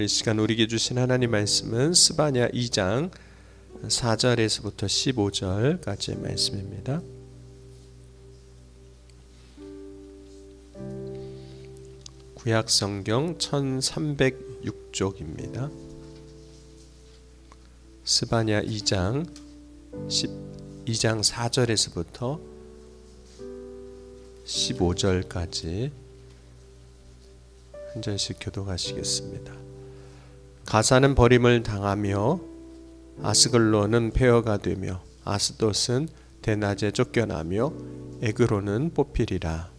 오늘 이 시간 우리에게 주신 하나님 말씀은 스바냐 2장 4절에서부터 15절까지의 말씀입니다. 구약성경 1306쪽입니다. 스바냐 2장 4절에서부터 15절까지 한 절씩 교독하시겠습니다. 가사는 버림을 당하며 아스글론은 폐허가 되며 아스돗은 대낮에 쫓겨나며 에그론은 뽑히리라.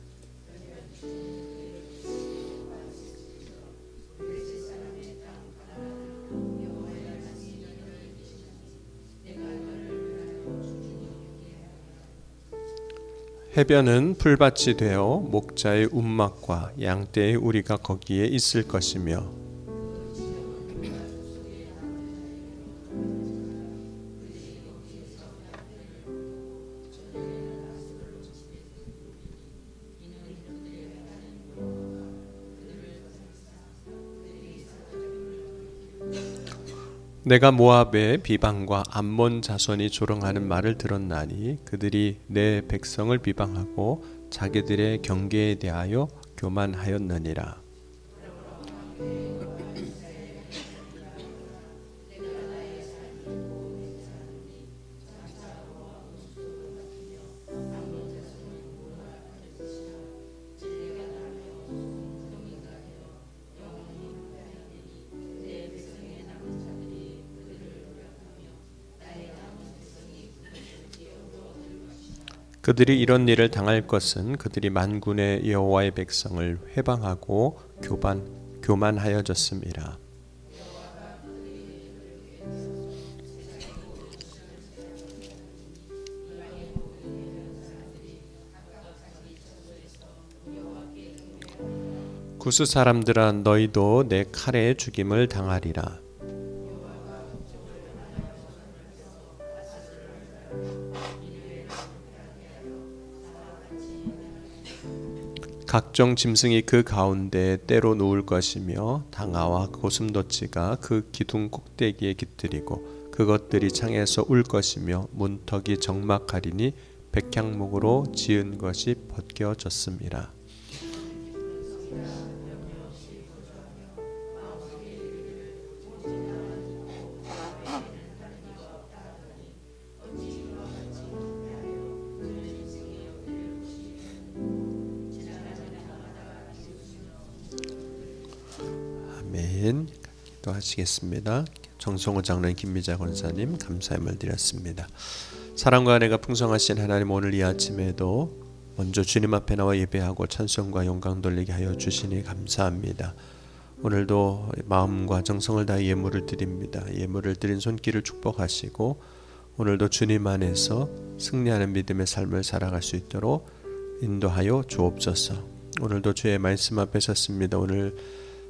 해변은 풀밭이 되어 목자의 움막과 양떼의 우리가 거기에 있을 것이며 내가 모압의 비방과 암몬 자손이 조롱하는 말을 들었나니 그들이 내 백성을 비방하고 자기들의 경계에 대하여 교만하였느니라. 그들이 이런 일을 당할 것은 그들이 만군의 여호와의 백성을 회방하고 교만하여졌음이라. 구스 사람들아 너희도 내 칼에 죽임을 당하리라. 각종 짐승이 그 가운데 때로 누울 것이며 당아와 고슴도치가 그 기둥 꼭대기에 깃들이고 그것들이 창에서 울 것이며 문턱이 적막하리니 백향목으로 지은 것이 벗겨졌음이라. 기도하시겠습니다. 정성호 장로님, 김미자 권사님 감사함을 드렸습니다. 사랑과 은혜가 풍성하신 하나님, 오늘 이 아침에도 먼저 주님 앞에 나와 예배하고 찬송과 영광 돌리게 하여 주시니 감사합니다. 오늘도 마음과 정성을 다해 예물을 드립니다. 예물을 드린 손길을 축복하시고 오늘도 주님 안에서 승리하는 믿음의 삶을 살아갈 수 있도록 인도하여 주옵소서. 오늘도 주의 말씀 앞에 섰습니다. 오늘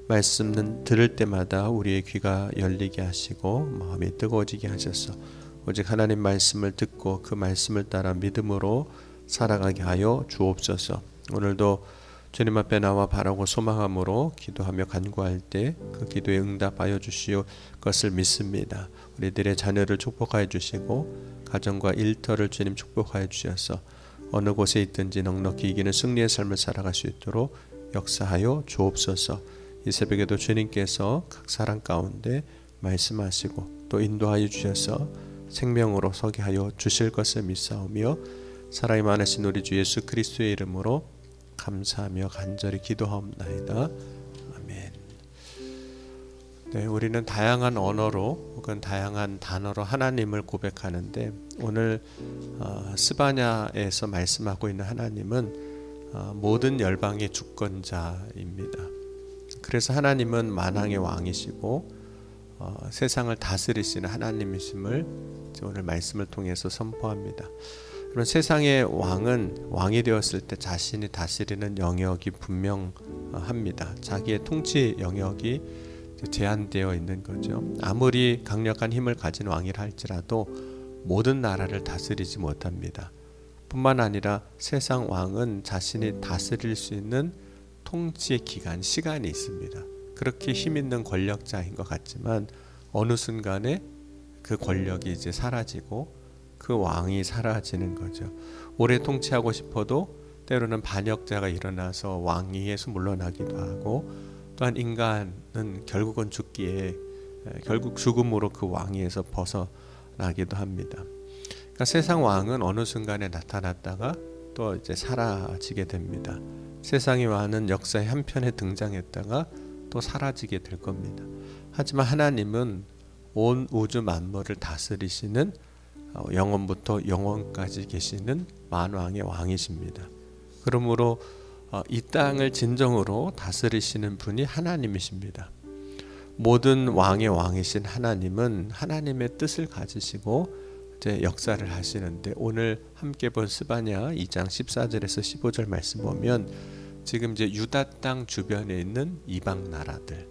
말씀은 들을 때마다 우리의 귀가 열리게 하시고 마음이 뜨거워지게 하셔서 오직 하나님 말씀을 듣고 그 말씀을 따라 믿음으로 살아가게 하여 주옵소서. 오늘도 주님 앞에 나와 바라고 소망함으로 기도하며 간구할 때 그 기도에 응답하여 주시오 것을 믿습니다. 우리들의 자녀를 축복하여 주시고 가정과 일터를 주님 축복하여 주셔서 어느 곳에 있든지 넉넉히 이기는 승리의 삶을 살아갈 수 있도록 역사하여 주옵소서. 이 새벽에도 주님께서 각 사람 가운데 말씀하시고 또 인도하여 주셔서 생명으로 서게 하여 주실 것을 믿사오며 사랑이 많으신 우리 주 예수 그리스도의 이름으로 감사하며 간절히 기도하옵나이다. 아멘. 네, 우리는 다양한 언어로 혹은 다양한 단어로 하나님을 고백하는데 오늘 스바냐에서 말씀하고 있는 하나님은 모든 열방의 주권자입니다. 그래서 하나님은 만왕의 왕이시고 세상을 다스리시는 하나님이심을 오늘 말씀을 통해서 선포합니다. 그런 세상의 왕은 왕이 되었을 때 자신이 다스리는 영역이 분명합니다. 자기의 통치 영역이 제한되어 있는 거죠. 아무리 강력한 힘을 가진 왕이라 할지라도 모든 나라를 다스리지 못합니다. 뿐만 아니라 세상 왕은 자신이 다스릴 수 있는 통치의 기간, 시간이 있습니다. 그렇게 힘 있는 권력자인 것 같지만 어느 순간에 그 권력이 이제 사라지고 그 왕이 사라지는 거죠. 오래 통치하고 싶어도 때로는 반역자가 일어나서 왕위에서 물러나기도 하고, 또한 인간은 결국은 죽기에 결국 죽음으로 그 왕위에서 벗어나기도 합니다. 그러니까 세상 왕은 어느 순간에 나타났다가 또 이제 사라지게 됩니다. 세상의 왕은 역사의 한편에 등장했다가 또 사라지게 될 겁니다. 하지만 하나님은 온 우주 만물을 다스리시는 영원부터 영원까지 계시는 만왕의 왕이십니다. 그러므로 이 땅을 진정으로 다스리시는 분이 하나님이십니다. 모든 왕의 왕이신 하나님은 하나님의 뜻을 가지시고 이제 역사를 하시는데, 오늘 함께 본 스바냐 2장 14절에서 15절 말씀 보면 지금 이제 유다 땅 주변에 있는 이방 나라들,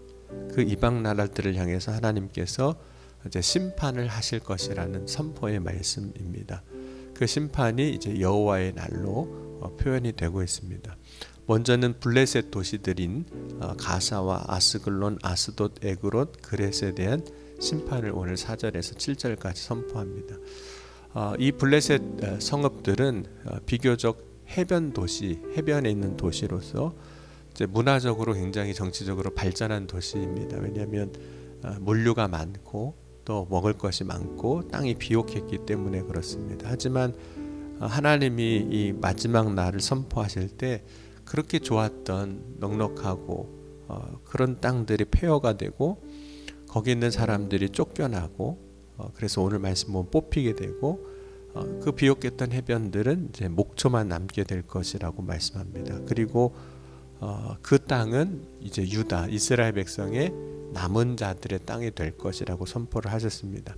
그 이방 나라들을 향해서 하나님께서 이제 심판을 하실 것이라는 선포의 말씀입니다. 그 심판이 이제 여호와의 날로 표현이 되고 있습니다. 먼저는 블레셋 도시들인 가사와 아스글론, 아스돗, 에그롯, 그렛에 대한 심판을 오늘 4절에서 7절까지 선포합니다. 이 블레셋 성읍들은 비교적 해변 도시, 해변에 있는 도시로서 이제 문화적으로 굉장히 정치적으로 발전한 도시입니다. 왜냐하면 물류가 많고 또 먹을 것이 많고 땅이 비옥했기 때문에 그렇습니다. 하지만 하나님이 이 마지막 날을 선포하실 때 그렇게 좋았던 넉넉하고 그런 땅들이 폐허가 되고 거기 있는 사람들이 쫓겨나고 그래서 오늘 말씀 보면 뽑히게 되고 그 비옥했던 해변들은 이제 목초만 남게 될 것이라고 말씀합니다. 그리고 그 땅은 이제 유다, 이스라엘 백성의 남은 자들의 땅이 될 것이라고 선포를 하셨습니다.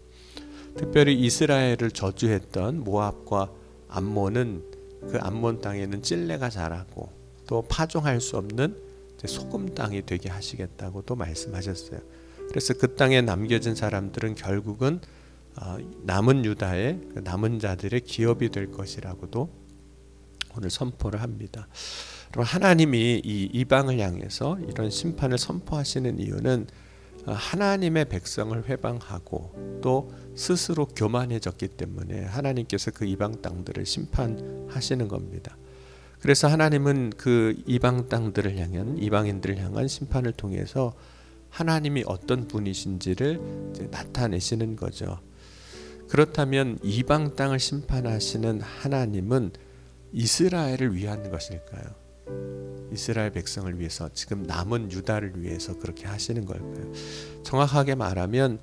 특별히 이스라엘을 저주했던 모압과 암몬은 그 암몬 땅에는 찔레가 자라고 또 파종할 수 없는 소금 땅이 되게 하시겠다고 또 말씀하셨어요. 그래서 그 땅에 남겨진 사람들은 결국은 남은 유다의 남은 자들의 기업이 될 것이라고도 오늘 선포를 합니다. 그럼 하나님이 이 이방을 향해서 이런 심판을 선포하시는 이유는 하나님의 백성을 회방하고 또 스스로 교만해졌기 때문에 하나님께서 그 이방 땅들을 심판하시는 겁니다. 그래서 하나님은 그 이방 땅들을 향한, 이방인들을 향한 심판을 통해서 하나님이 어떤 분이신지를 이제 나타내시는 거죠. 그렇다면 이방 땅을 심판하시는 하나님은 이스라엘을 위한 것일까요? 이스라엘 백성을 위해서, 지금 남은 유다를 위해서 그렇게 하시는 걸까요? 정확하게 말하면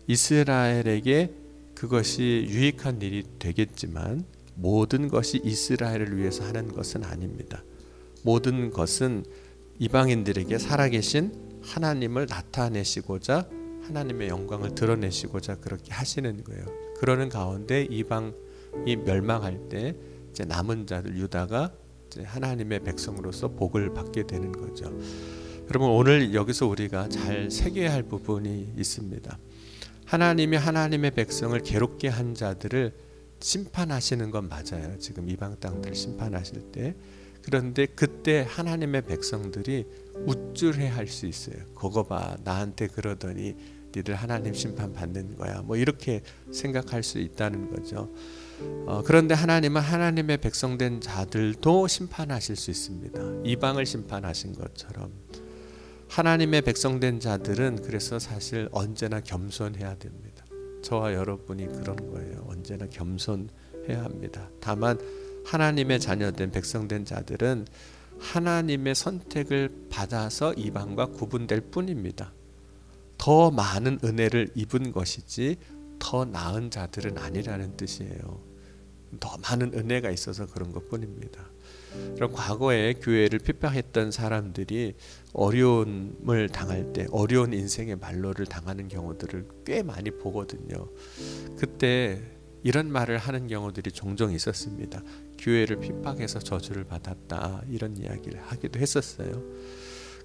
이스라엘에게 그것이 유익한 일이 되겠지만 모든 것이 이스라엘을 위해서 하는 것은 아닙니다. 모든 것은 이방인들에게 살아계신 하나님을 나타내시고자, 하나님의 영광을 드러내시고자 그렇게 하시는 거예요. 그러는 가운데 이방이 멸망할 때 이제 남은 자들 유다가 이제 하나님의 백성으로서 복을 받게 되는 거죠. 여러분, 오늘 여기서 우리가 잘 새겨야 할 부분이 있습니다. 하나님이 하나님의 백성을 괴롭게 한 자들을 심판하시는 건 맞아요. 지금 이방 땅들을 심판하실 때. 그런데 그때 하나님의 백성들이 우쭐해할 수 있어요. 그거 봐, 나한테 그러더니 니들 하나님 심판 받는 거야, 뭐 이렇게 생각할 수 있다는 거죠. 그런데 하나님은 하나님의 백성된 자들도 심판하실 수 있습니다. 이방을 심판하신 것처럼 하나님의 백성된 자들은 그래서 사실 언제나 겸손해야 됩니다. 저와 여러분이 그런 거예요. 언제나 겸손해야 합니다. 다만 하나님의 자녀된 백성된 자들은 하나님의 선택을 받아서 이방과 구분될 뿐입니다. 더 많은 은혜를 입은 것이지 더 나은 자들은 아니라는 뜻이에요. 더 많은 은혜가 있어서 그런 것뿐입니다. 그럼 과거에 교회를 핍박했던 사람들이 어려움을 당할 때, 어려운 인생의 말로를 당하는 경우들을 꽤 많이 보거든요. 그때 이런 말을 하는 경우들이 종종 있었습니다. 교회를 핍박해서 저주를 받았다, 이런 이야기를 하기도 했었어요.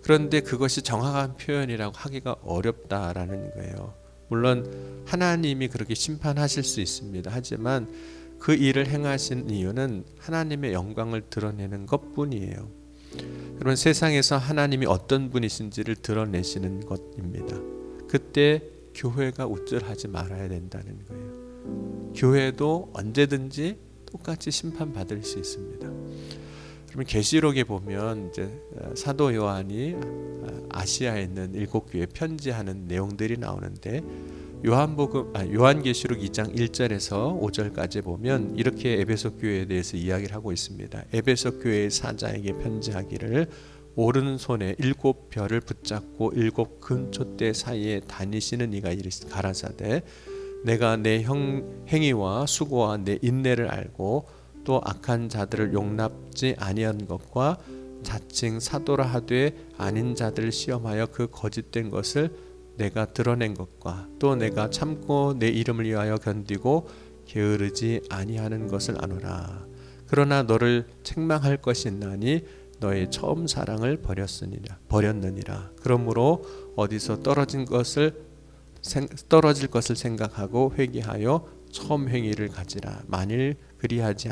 그런데 그것이 정확한 표현이라고 하기가 어렵다라는 거예요. 물론 하나님이 그렇게 심판하실 수 있습니다. 하지만 그 일을 행하신 이유는 하나님의 영광을 드러내는 것뿐이에요. 그런 세상에서 하나님이 어떤 분이신지를 드러내시는 것입니다. 그때 교회가 우쭐하지 말아야 된다는 거예요. 교회도 언제든지 똑같이 심판받을 수 있습니다. 그러면 계시록에 보면 이제 사도 요한이 아시아에 있는 7교회에 편지하는 내용들이 나오는데 요한계시록 2장 1절에서 5절까지 보면 이렇게 에베소 교회에 대해서 이야기를 하고 있습니다. 에베소 교회의 사자에게 편지하기를 오른손에 7별을 붙잡고 7 금촛대 사이에 다니시는 이가 가라사대 내가 내 행위와 수고와 내 인내를 알고 또 악한 자들을 용납지 아니한 것과 자칭 사도라 하되 아닌 자들을 시험하여 그 거짓된 것을 내가 드러낸 것과 또 내가 참고 내 이름을 위하여 견디고 게으르지 아니하는 것을 아노라. 그러나 너를 책망할 것이 있나니 너의 처음 사랑을 버렸느니라. 그러므로 어디서 떨어질 것을 생각하고 회개하여 처음 행위를 가지라. 만일 그리하지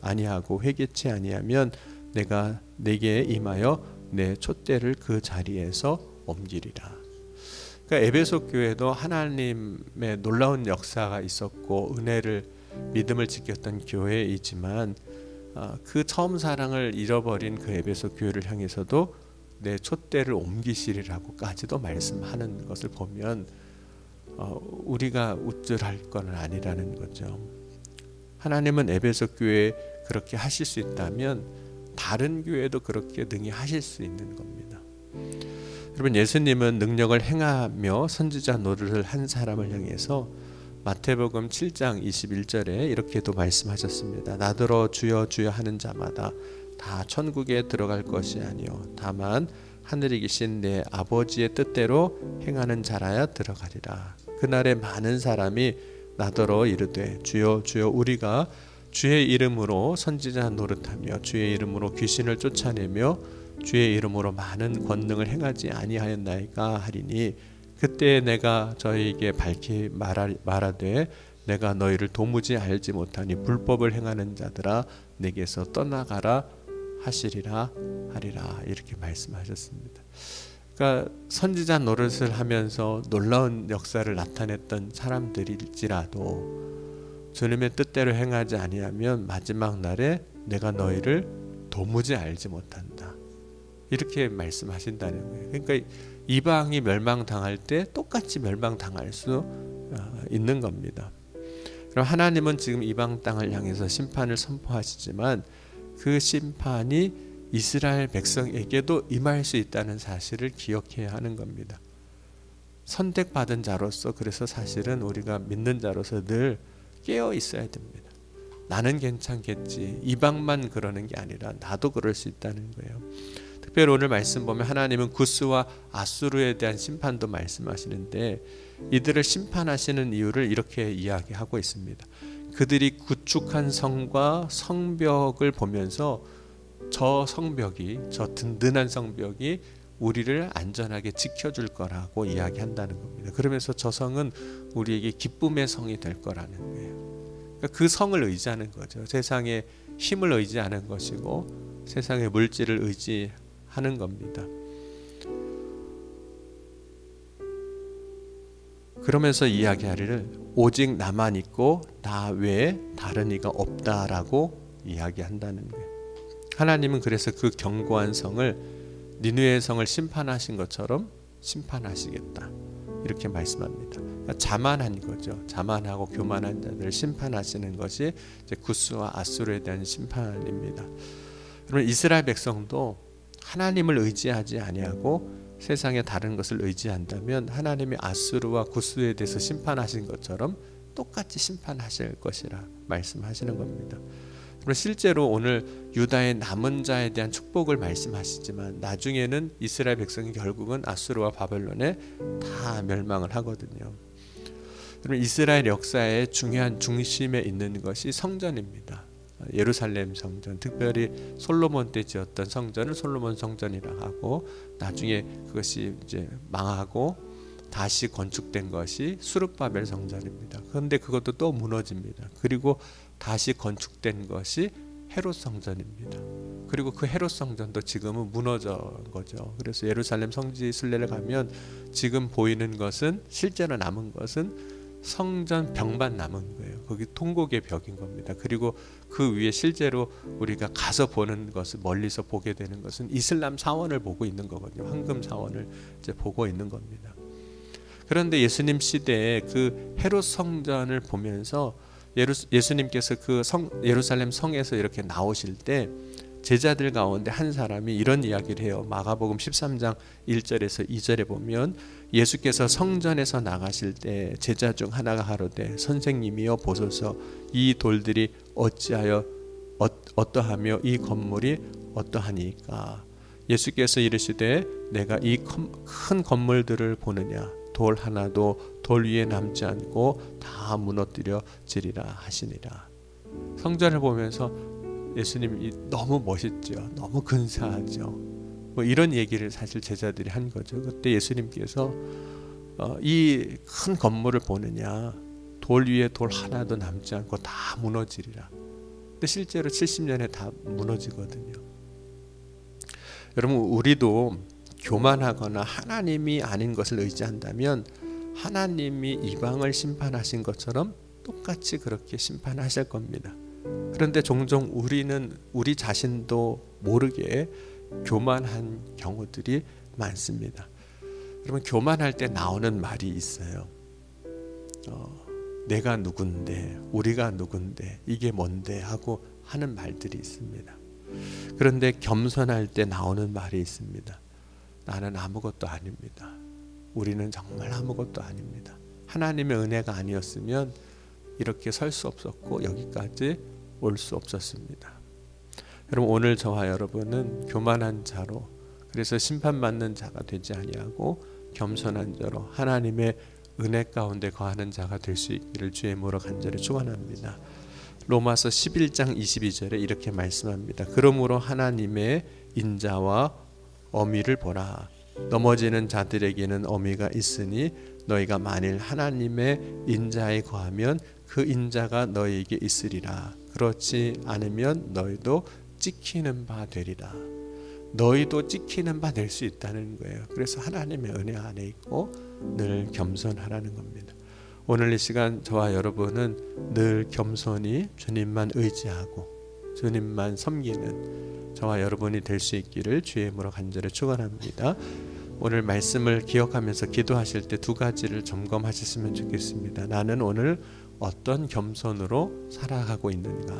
아니하고 회개치 아니하면 내가 내게 임하여 내 촛대를 그 자리에서 옮기리라. 그러니까 에베소 교회도 하나님의 놀라운 역사가 있었고 믿음을 지켰던 교회이지만 그 처음 사랑을 잃어버린 그 에베소 교회를 향해서도 내 촛대를 옮기시리라고까지도 말씀하는 것을 보면 우리가 우쭐할 건 아니라는 거죠. 하나님은 에베소 교회에 그렇게 하실 수 있다면 다른 교회도 그렇게 능히 하실 수 있는 겁니다. 여러분, 예수님은 능력을 행하며 선지자 노릇을 한 사람을 향해서 마태복음 7장 21절에 이렇게도 말씀하셨습니다. 나더러 주여 주여 하는 자마다 다 천국에 들어갈 것이 아니요 다만 하늘에 계신 내 아버지의 뜻대로 행하는 자라야 들어가리라. 그날에 많은 사람이 나더러 이르되 주여 주여 우리가 주의 이름으로 선지자 노릇하며 주의 이름으로 귀신을 쫓아내며 주의 이름으로 많은 권능을 행하지 아니하였나이까 하리니 그때 내가 저희에게 밝히 말하되 내가 너희를 도무지 알지 못하니 불법을 행하는 자들아 내게서 떠나가라 하시리라 하리라. 이렇게 말씀하셨습니다. 그러니까 선지자 노릇을 하면서 놀라운 역사를 나타냈던 사람들일지라도 주님의 뜻대로 행하지 아니하면 마지막 날에 내가 너희를 도무지 알지 못한다. 이렇게 말씀하신다는 거예요. 그러니까 이방이 멸망당할 때 똑같이 멸망당할 수 있는 겁니다. 그럼 하나님은 지금 이방 땅을 향해서 심판을 선포하시지만 그 심판이 이스라엘 백성에게도 임할 수 있다는 사실을 기억해야 하는 겁니다. 선택받은 자로서 그래서 사실은 우리가 믿는 자로서 늘 깨어 있어야 됩니다. 나는 괜찮겠지. 이방만 그러는 게 아니라 나도 그럴 수 있다는 거예요. 특별히 오늘 말씀 보면 하나님은 구스와 아수르에 대한 심판도 말씀하시는데 이들을 심판하시는 이유를 이렇게 이야기하고 있습니다. 그들이 구축한 성과 성벽을 보면서 저 든든한 성벽이 우리를 안전하게 지켜줄 거라고 이야기한다는 겁니다. 그러면서 저 성은 우리에게 기쁨의 성이 될 거라는 거예요. 그러니까 그 성을 의지하는 거죠. 세상의 힘을 의지하는 것이고 세상의 물질을 의지하는 겁니다. 그러면서 이야기하기를 오직 나만 있고 나 외에 다른 이가 없다라고 이야기한다는 거예요. 하나님은 그래서 그 견고한 성을 니느웨의 성을 심판하신 것처럼 심판하시겠다 이렇게 말씀합니다. 그러니까 자만한 거죠. 자만하고 교만한 자들을 심판하시는 것이 이제 구스와 아수르에 대한 심판입니다. 그러면 이스라엘 백성도 하나님을 의지하지 아니하고 세상의 다른 것을 의지한다면 하나님이 아수르와 구스에 대해서 심판하신 것처럼 똑같이 심판하실 것이라 말씀하시는 겁니다. 그럼 실제로 오늘 유다의 남은 자에 대한 축복을 말씀하시지만 나중에는 이스라엘 백성이 결국은 아수르와 바벨론에 다 멸망을 하거든요. 그러면 이스라엘 역사의 중요한 중심에 있는 것이 성전입니다. 예루살렘 성전, 특별히 솔로몬 때 지었던 성전을 솔로몬 성전이라고 하고 나중에 그것이 이제 망하고 다시 건축된 것이 수룹바벨 성전입니다. 그런데 그것도 또 무너집니다. 그리고 다시 건축된 것이 헤롯 성전입니다. 그리고 그 헤롯 성전도 지금은 무너져 거죠. 그래서 예루살렘 성지 순례를 가면 지금 보이는 것은, 실제로 남은 것은 성전 벽만 남은 거예요. 거기 통곡의 벽인 겁니다. 그리고 그 위에 실제로 우리가 가서 보는 것을, 멀리서 보게 되는 것은 이슬람 사원을 보고 있는 거거든요. 황금 사원을 이제 보고 있는 겁니다. 그런데 예수님 시대에 그 헤롯 성전을 보면서 예수님께서 그 예루살렘 성에서 이렇게 나오실 때 제자들 가운데 한 사람이 이런 이야기를 해요. 마가복음 13장 1절에서 2절에 보면 예수께서 성전에서 나가실 때 제자 중 하나가 가로되 선생님이여 보소서 이 돌들이 어찌하여 어떠하며 이 건물이 어떠하니까. 예수께서 이르시되 내가 이 큰 건물들을 보느냐, 돌 하나도 돌 위에 남지 않고 다 무너뜨려지리라 하시니라. 성전을 보면서 예수님이 너무 멋있죠. 너무 근사하죠. 뭐 이런 얘기를 사실 제자들이 한 거죠. 그때 예수님께서 이 큰 건물을 보느냐, 돌 위에 돌 하나도 남지 않고 다 무너지리라. 근데 실제로 70년에 다 무너지거든요. 여러분, 우리도 교만하거나 하나님이 아닌 것을 의지한다면 하나님이 이방을 심판하신 것처럼 똑같이 그렇게 심판하실 겁니다. 그런데 종종 우리는 우리 자신도 모르게 교만한 경우들이 많습니다. 여러분, 교만할 때 나오는 말이 있어요. 내가 누군데, 우리가 누군데, 이게 뭔데 하고 하는 말들이 있습니다. 그런데 겸손할 때 나오는 말이 있습니다. 나는 아무것도 아닙니다. 우리는 정말 아무것도 아닙니다. 하나님의 은혜가 아니었으면 이렇게 설 수 없었고 여기까지 올 수 없었습니다. 여러분, 오늘 저와 여러분은 교만한 자로, 그래서 심판받는 자가 되지 아니하고 겸손한 자로 하나님의 은혜 가운데 거하는 자가 될 수 있기를 주의 이름으로 간절히 축원합니다. 로마서 11장 22절에 이렇게 말씀합니다. 그러므로 하나님의 인자와 어미를 보라. 넘어지는 자들에게는 어미가 있으니 너희가 만일 하나님의 인자에 거하면 그 인자가 너희에게 있으리라. 그렇지 않으면 너희도 찍히는 바 되리라. 너희도 찍히는 바 될 수 있다는 거예요. 그래서 하나님의 은혜 안에 있고 늘 겸손하라는 겁니다. 오늘 이 시간 저와 여러분은 늘 겸손히 주님만 의지하고 주님만 섬기는 저와 여러분이 될 수 있기를 주의 이름으로 간절히 축원합니다. 오늘 말씀을 기억하면서 기도하실 때 두 가지를 점검하셨으면 좋겠습니다. 나는 오늘 어떤 겸손으로 살아가고 있는가?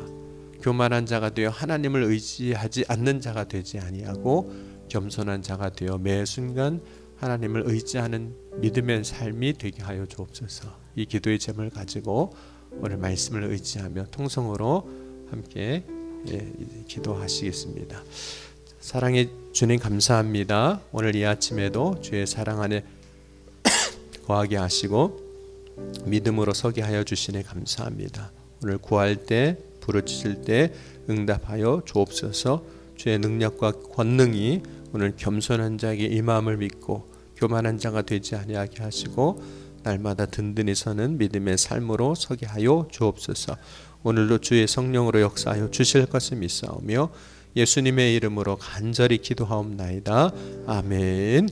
교만한 자가 되어 하나님을 의지하지 않는 자가 되지 아니하고 겸손한 자가 되어 매 순간 하나님을 의지하는 믿음의 삶이 되게 하여 주옵소서. 이 기도의 제목을 가지고 오늘 말씀을 의지하며 통성으로 함께 기도하시겠습니다. 사랑의 주님, 감사합니다. 오늘 이 아침에도 주의 사랑 안에 거하게 하시고 믿음으로 서게 하여 주시니 감사합니다. 오늘 구할 때, 부르짖을 때 응답하여 주옵소서. 주의 능력과 권능이 오늘 겸손한 자에게 임함을 믿고 교만한 자가 되지 아니하게 하시고 날마다 든든히 서는 믿음의 삶으로 서게 하여 주옵소서. 오늘도 주의 성령으로 역사하여 주실 것을 믿사오며 예수님의 이름으로 간절히 기도하옵나이다. 아멘.